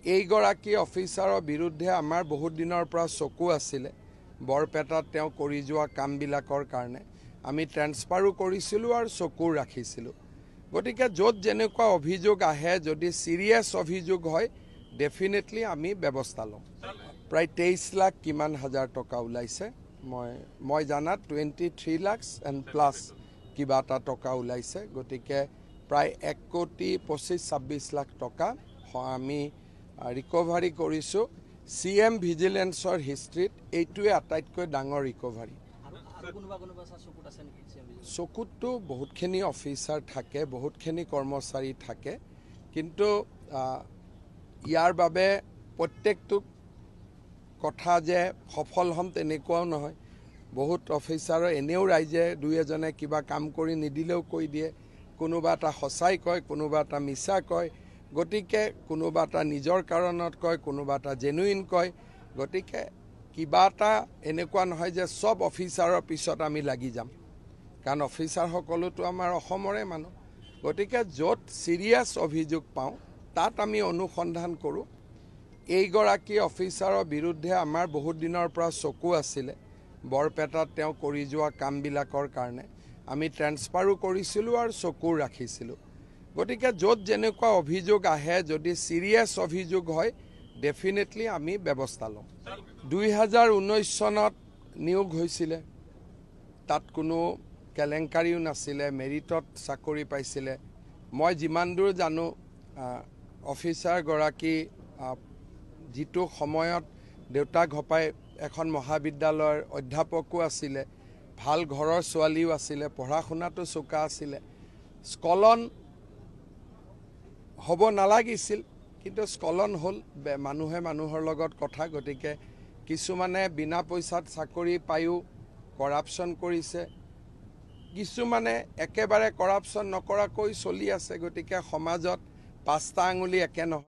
এইগৰাকী অফিচাৰৰ বিৰুদ্ধে আমাৰ বহুত দিনৰ পৰা চকু আছিলে বৰপেটাত তেওঁ কৰি যোৱা কামবিলাকৰ কাৰণে আমি ট্ৰেন্সফাৰো কৰিছিলোঁ আৰু চকু ৰাখিছিলোঁ গতিকে য'ত যেনেকুৱা অভিযোগ আহে যদি সিৰিয়াস অভিযোগ হয় ডেফিনেটলি আমি ব্যৱস্থা লম প্ৰায় 23 লাখ কিমান হাজাৰ টকা ওলাইছে মই জানাত 23 লাখ এণ্ড প্লাছ কিবা এটা টকা ওলাইছে গতিকে প্ৰায় 1,25,26 লাখ টকা আমি ৰিকভাৰী কৰিছোঁ CM ভিজিলেন্সৰ হিষ্ট্ৰীত এইটোৱে আটাইতকৈ ডাঙৰ ৰিকভাৰী চকুতটো বহুতখিনি অফিচাৰ থাকে বহুতখিনি কৰ্মচাৰী থাকে কিন্তু ইয়াৰ বাবে প্ৰত্যেকটো কথা যে সফল হ'ম তেনেকুৱাও নহয় বহুত অফিচাৰৰ এনেও ৰাইজে দুই এজনে কিবা কাম কৰি নিদিলেও কৈ দিয়ে কোনোবা এটা সঁচাই কয় কোনোবা এটা মিছা কয় গতিকে কোনোবা এটা নিজৰ কাৰণত কয় কোনোবা এটা জেনুইন কয় গতিকে কিবা এটা এনেকুৱা নহয় যে সব অফিচাৰৰ পিছত আমি লাগি যাম কাৰণ অফিচাৰ সকলোতো আমাৰ অসমৰে মানুহ গতিকে য'ত সিৰিয়াস অভিযোগ পাওঁ তাত আমি অনুসন্ধান কৰোঁ এইগৰাকী অফিচাৰৰ বিৰুদ্ধে আমাৰ বহুত দিনৰ পৰা চকু আছিলে বৰপেটাত তেওঁ কৰি যোৱা কামবিলাকৰ কাৰণে আমি ট্ৰেন্সফাৰো কৰিছিলোঁ আৰু চকু ৰাখিছিলোঁ গতিকে য'ত যেনেকুৱা অভিযোগ আহে যদি সিৰিয়াস অভিযোগ হয় ডেফিনেটলি আমি ব্যৱস্থা লম 2019 চনত নিয়োগ হৈছিলে তাত কোনো কেলেংকাৰীও নাছিলে মেৰিটত চাকৰি পাইছিলে মই যিমান দূৰ জানো অফিচাৰ গৰাকী যিটো সময়ত দেউতাক হপাই এখন মহাবিদ্যালয়ৰ অধ্যাপকো আছিলে ভাল ঘৰৰ ছোৱালীও আছিলে পঢ়া শুনাটো চোকা আছিলে স্কলন হ'ব নালাগিছিল কিন্তু স্কলন হ'ল মানুহে মানুহৰ লগত কথা গতিকে কিছুমানে বিনা পইচাত চাকৰি পায়ো কৰাপশ্যন কৰিছে কিছুমানে একেবাৰে কৰাপশ্যন নকৰাকৈ চলি আছে গতিকে সমাজত পাঁচটা আঙুলি একে নহয়